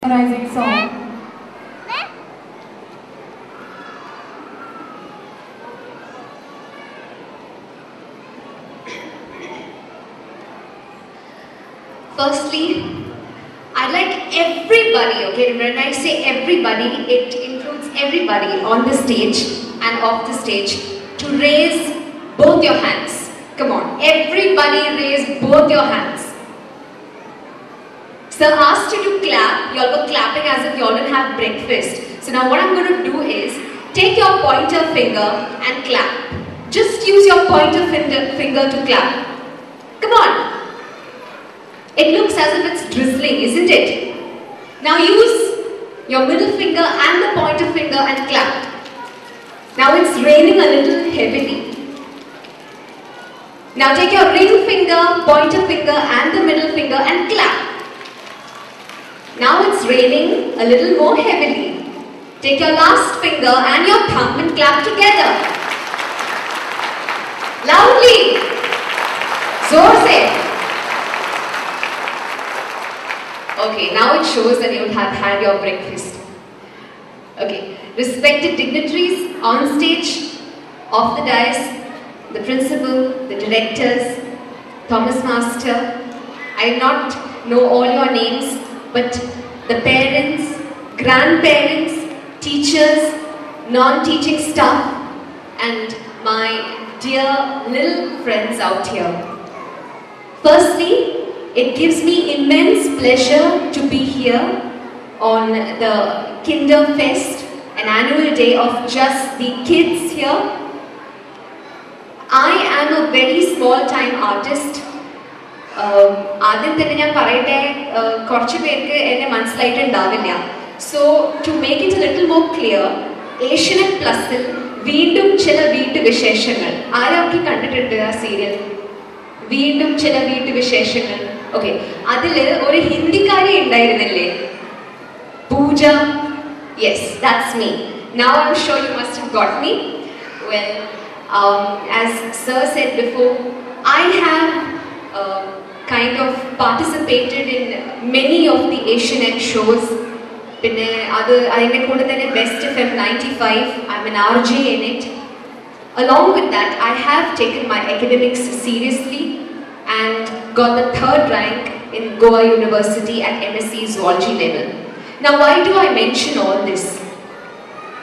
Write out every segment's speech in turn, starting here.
Rising song. Firstly, I'd like everybody, okay, when I say everybody, it includes everybody on the stage and off the stage to raise both your hands. Come on, everybody raise both your hands. So asked you to clap, you all were clapping as if you all didn't have breakfast. So now what I'm going to do is, take your pointer finger and clap. Just use your pointer finger to clap. Come on. It looks as if it's drizzling, isn't it? Now use your middle finger and the pointer finger and clap. Now it's raining a little heavily. Now take your ring finger, pointer finger and the middle finger and clap. Now it's raining a little more heavily. Take your last finger and your thumb and clap together. Loudly. Zor se. Okay, now it shows that you have had your breakfast. Okay, respected dignitaries on stage, off the dais, the principal, the directors, Thomas Master. I do not know all your names, but the parents, grandparents, teachers, non-teaching staff, and my dear little friends out here. Firstly, it gives me immense pleasure to be here on the Kinderfest, an annual day of just the kids here. I am a very small time artist. So to make it a little more clear, Asianet Plusil Veendum Chila Veetu Visheshangal. ആരൊക്കെ കണ്ടിട്ടുണ്ട് ആ serial? വീണ്ടും ചില വീട്ടു വിശേഷങ്ങൾ. Okay, അതില് ഒരു ഹിന്ദിക്കാരി ഉണ്ടായിരുന്നില്ലേ? Pooja. Yes, that's me. Now I'm sure you must have got me. Well, as Sir said before, I have kind of participated in many of the Asianet shows. പിന്നെ അതിൻ്റെ കൂടെ തന്നെ Best FM 95, I'm an RJ in it. Along with that, I have taken my academics seriously and got the 3rd rank in Goa University at MSc Zoology level. Now, why do I mention all this?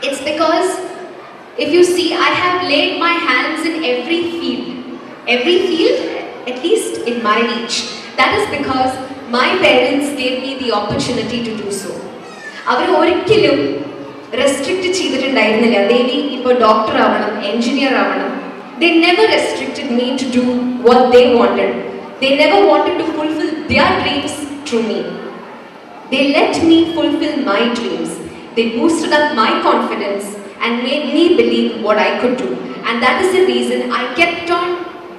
It's because, if you see, I have laid my hands in every field. Every field, at least in my reach. That is because my parents gave me the opportunity to do so. അവർ ഒരിക്കലും restrict ചെയ്തിട്ടുണ്ടായിരുന്നില്ല. ദേവി ഇപ്പോൾ doctor ആവണം, engineer ആവണം. They never restricted me to do what they wanted. They never wanted to fulfill their dreams through me. They let me fulfill my dreams. They boosted up my confidence and made me believe what I could do. And that is the reason I kept on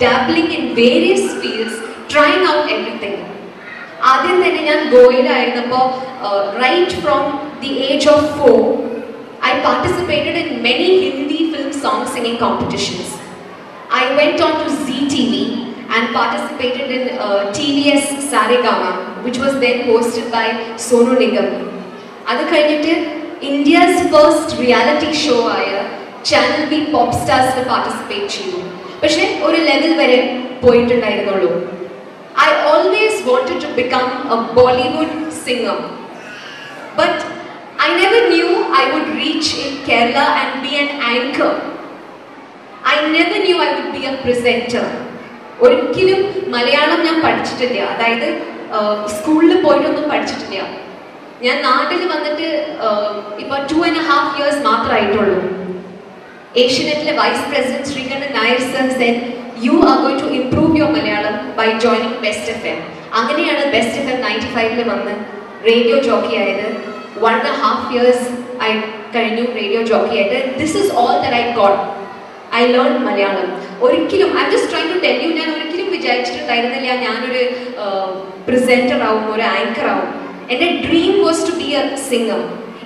dabbling in various fields, trying out everything. ആദ്യം തന്നെ ഞാൻ ഗോവയിലായിരുന്നപ്പോൾ right from the age of 4, I participated in many Hindi film song singing competitions. I went on to ZTV and participated in TVS Saregama, which was then hosted by Sonu Nigam. Adu kayinittu India's first reality show aaya Channel V Popstars il participate cheyu. പക്ഷേ ഒരു level വരെ പോയിട്ടുണ്ടായിരുന്നുള്ളൂ. I always wanted to become a Bollywood singer, but I never knew I would reach in Kerala and be an anchor. I never knew I would be a presenter. ഒരിക്കലും മലയാളം ഞാൻ പഠിച്ചിട്ടില്ല. അതായത് സ്കൂളിൽ പോയിട്ടൊന്നും പഠിച്ചിട്ടില്ല. ഞാൻ നാട്ടിൽ വന്നിട്ട് ഇപ്പോൾ 2.5 years മാത്രമായിട്ടുള്ളൂ. ഏഷ്യനെറ്റിലെ vice president Sreekandan Nair sir said, you are going to improve your Malayalam by joining Best FM. അങ്ങനെയാണ് Best FM 95 വന്ന് റേഡിയോ ജോക്കി ആയത്. 1.5 years I കഴിഞ്ഞു റേഡിയോ ജോക്കി ആയിട്ട്. This is all that I got. I learned Malayalam. ഒരിക്കലും I'm just trying to tell you, ഞാൻ ഒരിക്കലും വിചാരിച്ചിട്ടുണ്ടായിരുന്നില്ല ഞാനൊരു presenter ആവും, ഒരു ആങ്കർ ആവും. എൻ്റെ dream was to be a singer.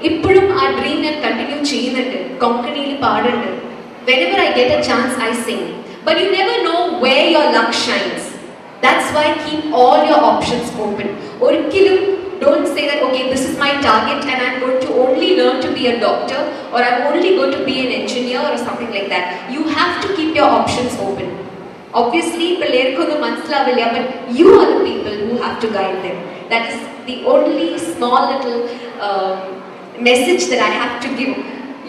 ഇപ്പോഴും ആ ഡ്രീം ഞാൻ കണ്ടിന്യൂ ചെയ്യുന്നുണ്ട്. കൊങ്കണിയിൽ പാടുന്നുണ്ട്. Whenever I get a chance, I sing. But you never know where your luck shines. That's why keep all your options open. ഒരിക്കലും Don't say that, okay, this is my target and I'm going to only learn to be a doctor, or I'm only going to be an engineer or something like that. You have to keep your options open. Obviously, but you are the people who have to guide them. That is the only small little message that I have to give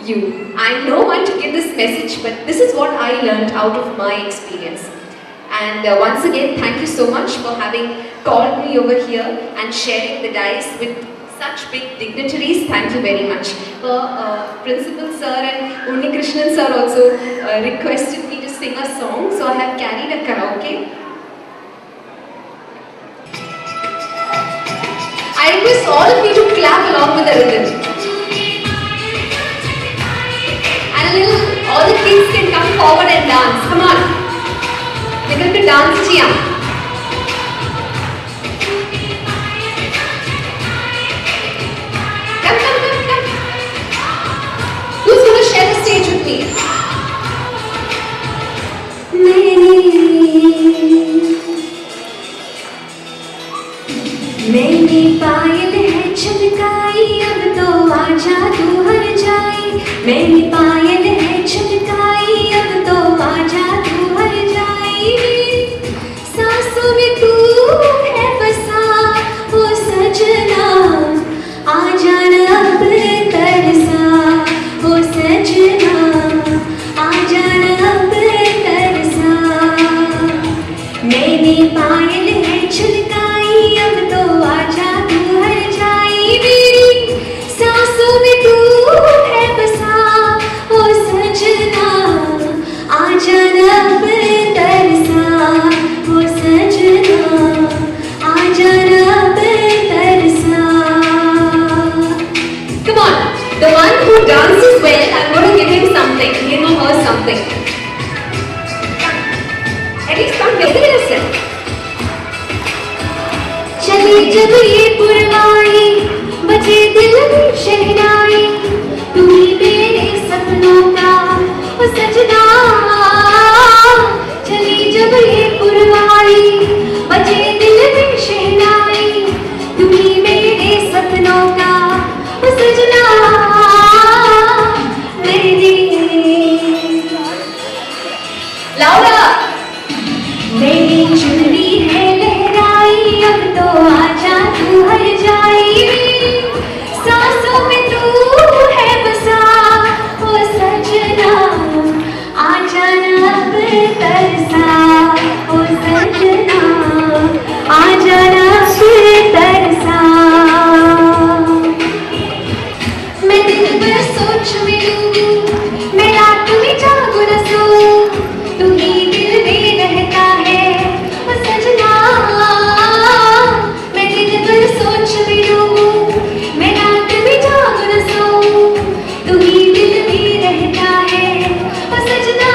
you. I'm no one to give this message, but this is what I learned out of my experience. And once again, thank you so much for having called me over here and sharing the dice with such big dignitaries. Thank you very much. Principal sir and Unni Krishnan sir also requested me to sing a song, so I have carried a karaoke. I request all of you to clap along with the rhythm. And a little, all the kids can come forward and dance. Come on. We're going to dance, Chia. Come. Who's going to share the stage with me? मैंने पायल है छलकाई, अब तो आजा तू हर जाए। मैंने पायल है छलकाई, अब तो आजा तू हर जाए। सांसों में तू है बसा ओ सजना, आ जाना अब तरसा ओ सजना, आ जाना अब तरसा। मैंने पायल है छलकाई, अब तो आजा तू हर जाए। मेरी सांसों में तू है बसा ओ सजना, आ जाना अब तरसा ओ सजना, आ जाना अब तरसा। Come on, the one who dances well, I'm going to give him something, him or her something. At least come here, listen. चली जब ये पुरवाई, बजे दिल में शहनाई, तू ही मेरे सपनों का ओ सजना। चली जब ये पुरवाई, बजे दिल में शहनाई, तू ही मेरे सपनों का ओ सजना। लाउडा। मेरी चुनरी है लहराई, अब तो आजा तू हर जाए। सांसों में तू है बसा ओ सजना, आ जाना अब तरसा ओ सजना, आ जाना अब तरसा। मैं दिन भर सोच में डूबूं, मैं रात में जागूं न सोऊं, तू ही दिल में रहता है ओ सजना। मैं दिन भर सोच में डूबूं, मैं रात में जागूं न सोऊं, तू ही दिल में रहता है ओ सजना।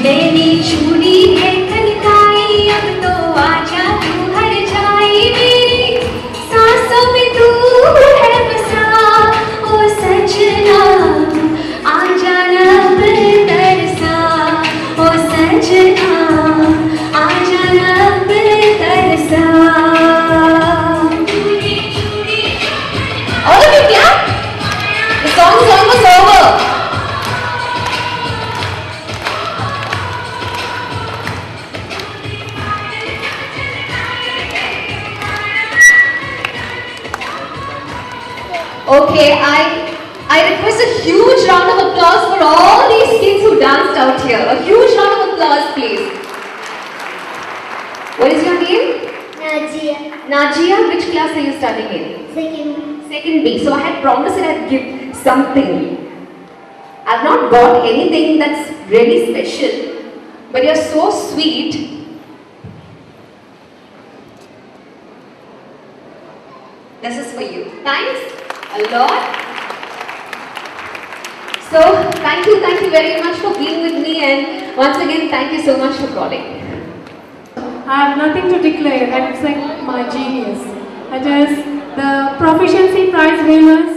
मेरी चूड़ी है खनकाई, अब तो आजा तू हर जाए। मेरी सांसों में तू है बसा ओ सजना, आ जाना अब तरसा ओ सजना, आ जाना अब तरसा। All of you clap. The song is almost over. Okay, I request a huge round of applause for all these kids who danced out here. A huge round of applause, please. What is your name? Najia. Najia, which class are you studying in? Second. Second B. So I had promised that I'd give something. I've not got anything that's really special, but you're so sweet. This is for you. Thanks a lot. So thank you very much for being with me, and once again thank you so much for calling. I have nothing to declare except my genius. That is the proficiency prize winners